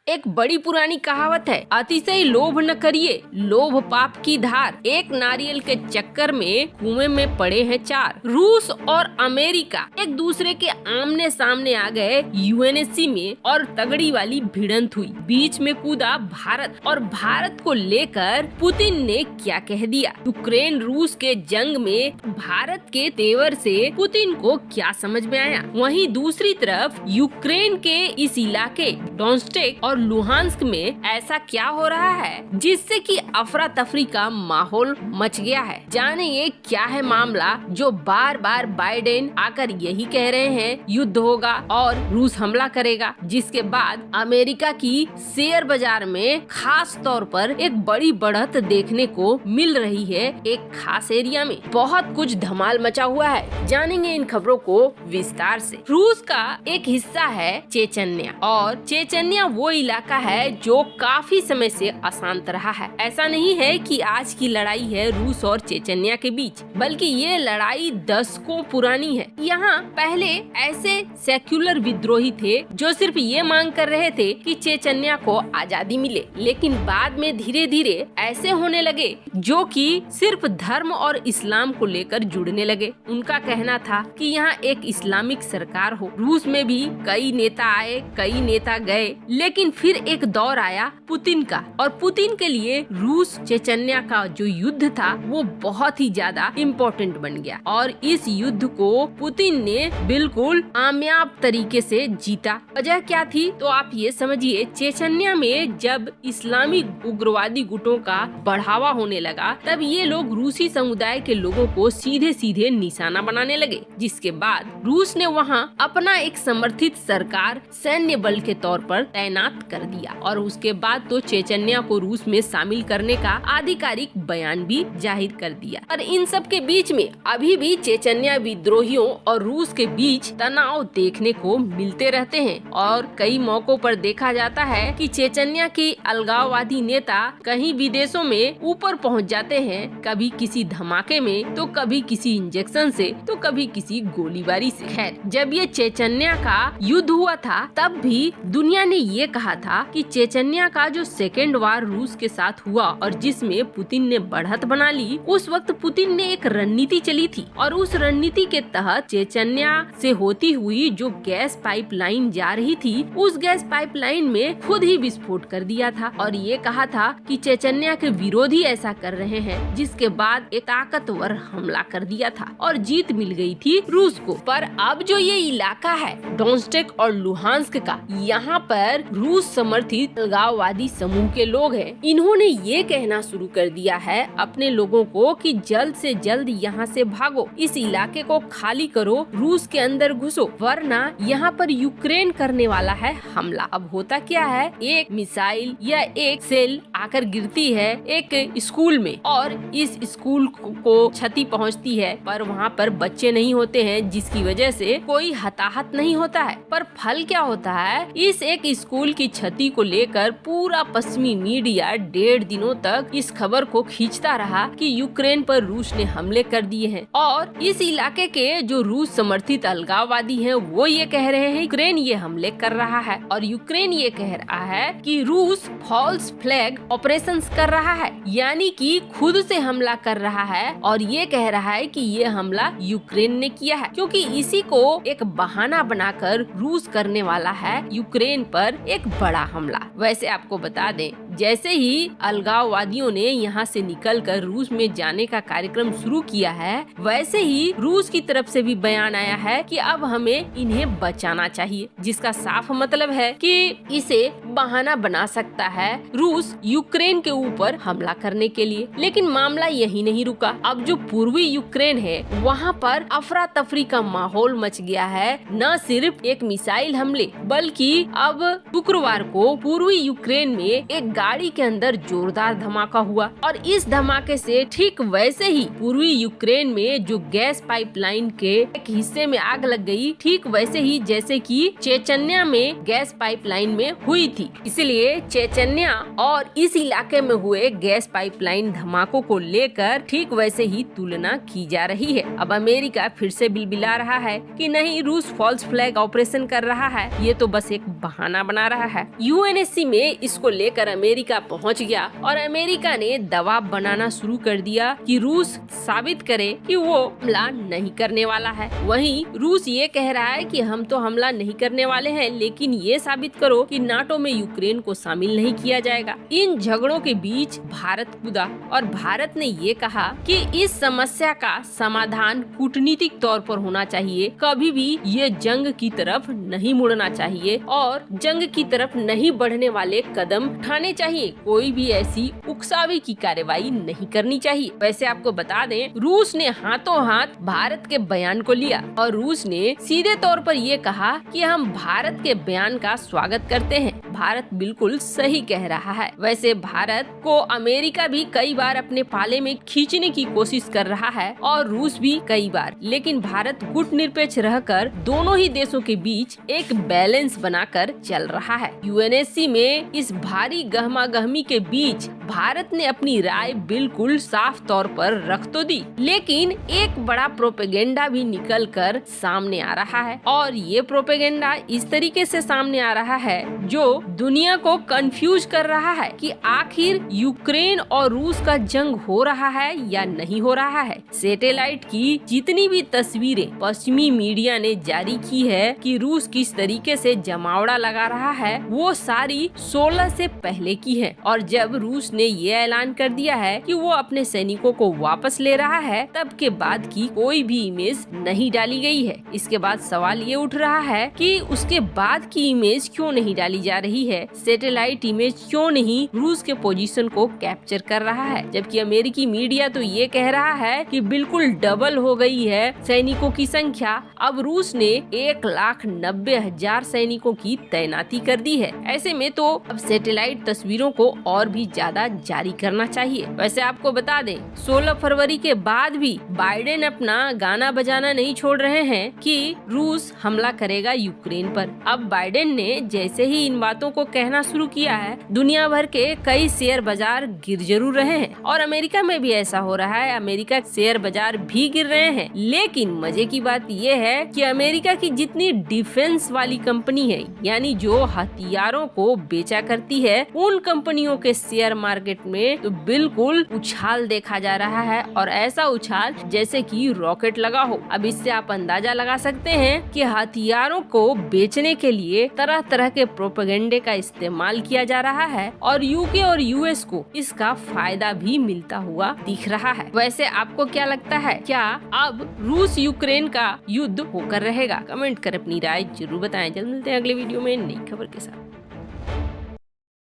एक बड़ी पुरानी कहावत है, अतिशय लोभ न करिए, लोभ पाप की धार। एक नारियल के चक्कर में कुएं में पड़े हैं चार। रूस और अमेरिका एक दूसरे के आमने सामने आ गए यूएनएससी में और तगड़ी वाली भिड़ंत हुई। बीच में कूदा भारत और भारत को लेकर पुतिन ने क्या कह दिया। यूक्रेन रूस के जंग में भारत के तेवर से पुतिन को क्या समझ में आया। वहीं दूसरी तरफ यूक्रेन के इस इलाके डोनेट्स्क और लुहांस्क में ऐसा क्या हो रहा है जिससे कि अफरा तफरी का माहौल मच गया है। जानेंगे क्या है मामला जो बार बार बाइडेन आकर यही कह रहे हैं युद्ध होगा और रूस हमला करेगा, जिसके बाद अमेरिका की शेयर बाजार में खास तौर पर एक बड़ी बढ़त देखने को मिल रही है। एक खास एरिया में बहुत कुछ धमाल मचा हुआ है। जानेंगे इन खबरों को विस्तार से। रूस का एक हिस्सा है चेचन्या और चेचन्या वो इलाका है जो काफी समय से अशांत रहा है। ऐसा नहीं है कि आज की लड़ाई है रूस और चेचन्या के बीच, बल्कि ये लड़ाई दशकों पुरानी है। यहाँ पहले ऐसे सेक्युलर विद्रोही थे जो सिर्फ ये मांग कर रहे थे कि चेचन्या को आजादी मिले, लेकिन बाद में धीरे धीरे ऐसे होने लगे जो कि सिर्फ धर्म और इस्लाम को लेकर जुड़ने लगे। उनका कहना था कि यहाँ एक इस्लामिक सरकार हो। रूस में भी कई नेता आए, कई नेता गए, लेकिन फिर एक दौर आया पुतिन का और पुतिन के लिए रूस चेचन्या का जो युद्ध था वो बहुत ही ज्यादा इम्पोर्टेंट बन गया और इस युद्ध को पुतिन ने बिल्कुल कामयाब तरीके से जीता। वजह क्या थी तो आप ये समझिए, चेचन्या में जब इस्लामी उग्रवादी गुटों का बढ़ावा होने लगा तब ये लोग रूसी समुदाय के लोगों को सीधे सीधे निशाना बनाने लगे, जिसके बाद रूस ने वहाँ अपना एक समर्थित सरकार सैन्य बल के तौर पर तैनात कर दिया और उसके बाद तो चेचन्या को रूस में शामिल करने का आधिकारिक बयान भी जाहिर कर दिया। और इन सब के बीच में अभी भी चेचन्या विद्रोहियों और रूस के बीच तनाव देखने को मिलते रहते हैं और कई मौकों पर देखा जाता है कि चेचन्या के अलगाववादी नेता कहीं विदेशों में ऊपर पहुंच जाते हैं, कभी किसी धमाके में तो कभी किसी इंजेक्शन से तो कभी किसी गोलीबारी से। खैर, जब ये चेचन्या का युद्ध हुआ था तब भी दुनिया ने ये कहा था कि चेचन्या का जो सेकेंड वार रूस के साथ हुआ और जिसमें पुतिन ने बढ़त बना ली, उस वक्त पुतिन ने एक रणनीति चली थी और उस रणनीति के तहत चेचन्या से होती हुई जो गैस पाइपलाइन जा रही थी, उस गैस पाइपलाइन में खुद ही विस्फोट कर दिया था और ये कहा था कि चेचन्या के विरोधी ऐसा कर रहे हैं, जिसके बाद एक ताकतवर हमला कर दिया था और जीत मिल गई थी रूस को। पर अब जो ये इलाका है डोनेट्स्क और लुहांस्क का, यहाँ पर रूस समर्थित अलगाववादी समूह के लोग हैं। इन्होंने ये कहना शुरू कर दिया है अपने लोगों को कि जल्द से जल्द यहाँ से भागो, इस इलाके को खाली करो, रूस के अंदर घुसो, वरना यहाँ पर यूक्रेन करने वाला है हमला। अब होता क्या है, एक मिसाइल या एक सेल आकर गिरती है एक स्कूल में और इस स्कूल को क्षति पहुँचती है, पर वहाँ पर बच्चे नहीं होते हैं, जिसकी वजह से कोई हताहत नहीं होता है। पर फल क्या होता है, इस एक स्कूल की क्षति को लेकर पूरा पश्चिमी मीडिया 1.5 दिनों तक इस खबर को खींचता रहा कि यूक्रेन पर रूस ने हमले कर दिए हैं और इस इलाके के जो रूस समर्थित अलगाववादी हैं वो ये कह रहे हैं यूक्रेन ये हमले कर रहा है और यूक्रेन ये कह रहा है कि रूस फॉल्स फ्लैग ऑपरेशंस कर रहा है, यानी कि खुद से हमला कर रहा है और ये कह रहा है कि ये हमला यूक्रेन ने किया है, क्योंकि इसी को एक बहाना बनाकर रूस करने वाला है यूक्रेन पर एक बड़ा हमला। वैसे आपको बता दें, जैसे ही अलगाववादियों ने यहाँ से निकलकर रूस में जाने का कार्यक्रम शुरू किया है, वैसे ही रूस की तरफ से भी बयान आया है कि अब हमें इन्हें बचाना चाहिए, जिसका साफ मतलब है कि इसे बहाना बना सकता है रूस यूक्रेन के ऊपर हमला करने के लिए। लेकिन मामला यही नहीं रुका। अब जो पूर्वी यूक्रेन है वहाँ पर अफरा तफरी का माहौल मच गया है। न सिर्फ एक मिसाइल हमले, बल्कि अब शुक्रवार को पूर्वी यूक्रेन में एक गाड़ी के अंदर जोरदार धमाका हुआ और इस धमाके से ठीक वैसे ही पूर्वी यूक्रेन में जो गैस पाइपलाइन के एक हिस्से में आग लग गई, ठीक वैसे ही जैसे कि चेचन्या में गैस पाइपलाइन में हुई थी। इसलिए चेचन्या और इस इलाके में हुए गैस पाइपलाइन धमाकों को लेकर ठीक वैसे ही तुलना की जा रही है। अब अमेरिका फिर से बिलबिला रहा है कि नहीं, रूस फॉल्स फ्लैग ऑपरेशन कर रहा है, ये तो बस एक बहाना बना रहा है। यूएनएससी में इसको लेकर अमेरिका पहुंच गया और अमेरिका ने दबाव बनाना शुरू कर दिया कि रूस साबित करे कि वो हमला नहीं करने वाला है। वहीं रूस ये कह रहा है कि हम तो हमला नहीं करने वाले हैं, लेकिन ये साबित करो कि नाटो में यूक्रेन को शामिल नहीं किया जाएगा। इन झगड़ों के बीच भारत कूदा और भारत ने ये कहा कि इस समस्या का समाधान कूटनीतिक तौर पर होना चाहिए, कभी भी ये जंग की तरफ नहीं मुड़ना चाहिए और जंग की तरफ नहीं बढ़ने वाले कदम उठाने चाहिए। कोई भी ऐसी उकसावे की कार्रवाई नहीं करनी चाहिए। वैसे आपको बता दें, रूस ने हाथों हाथ भारत के बयान को लिया और रूस ने सीधे तौर पर ये कहा कि हम भारत के बयान का स्वागत करते हैं। भारत बिल्कुल सही कह रहा है। वैसे भारत को अमेरिका भी कई बार अपने पाले में खींचने की कोशिश कर रहा है और रूस भी कई बार, लेकिन भारत गुटनिरपेक्ष रहकर दोनों ही देशों के बीच एक बैलेंस बनाकर चल रहा है। यूएनएससी में इस भारी गहमागहमी के बीच भारत ने अपनी राय बिल्कुल साफ तौर पर रख तो दी, लेकिन एक बड़ा प्रोपेगेंडा भी निकल कर सामने आ रहा है और ये प्रोपेगेंडा इस तरीके से सामने आ रहा है जो दुनिया को कंफ्यूज कर रहा है कि आखिर यूक्रेन और रूस का जंग हो रहा है या नहीं हो रहा है। सैटेलाइट की जितनी भी तस्वीरें पश्चिमी मीडिया ने जारी की है कि रूस किस तरीके से जमावड़ा लगा रहा है, वो सारी 16 से पहले की है। और जब रूस ने ये ऐलान कर दिया है कि वो अपने सैनिकों को वापस ले रहा है, तब के बाद की कोई भी इमेज नहीं डाली गई है। इसके बाद सवाल ये उठ रहा है कि उसके बाद की इमेज क्यों नहीं डाली जा रही है, सैटेलाइट इमेज क्यों नहीं रूस के पोजीशन को कैप्चर कर रहा है, जबकि अमेरिकी मीडिया तो ये कह रहा है कि बिल्कुल डबल हो गई है सैनिकों की संख्या। अब रूस ने 1,90,000 सैनिकों की तैनाती कर दी है। ऐसे में तो अब सैटेलाइट तस्वीरों को और भी ज्यादा जारी करना चाहिए। वैसे आपको बता दें, 16 फरवरी के बाद भी बाइडेन अपना गाना बजाना नहीं छोड़ रहे हैं कि रूस हमला करेगा यूक्रेन पर। अब बाइडेन ने जैसे ही इन बातों को कहना शुरू किया है, दुनिया भर के कई शेयर बाजार गिर जरूर रहे हैं और अमेरिका में भी ऐसा हो रहा है। अमेरिका शेयर बाजार भी गिर रहे हैं, लेकिन मजे की बात ये है कि अमेरिका की जितनी डिफेंस वाली कंपनी है, यानी जो हथियारों को बेचा करती है, उन कंपनियों के शेयर मार्केट में तो बिल्कुल उछाल देखा जा रहा है और ऐसा उछाल जैसे कि रॉकेट लगा हो। अब इससे आप अंदाजा लगा सकते हैं कि हथियारों को बेचने के लिए तरह तरह के प्रोपेगेंडे का इस्तेमाल किया जा रहा है और यूके और यूएस को इसका फायदा भी मिलता हुआ दिख रहा है। वैसे आपको क्या लगता है, क्या अब रूस यूक्रेन का युद्ध होकर रहेगा? कमेंट कर अपनी राय जरूर बताएं। जल्द मिलते हैं अगले वीडियो में नई खबर के साथ।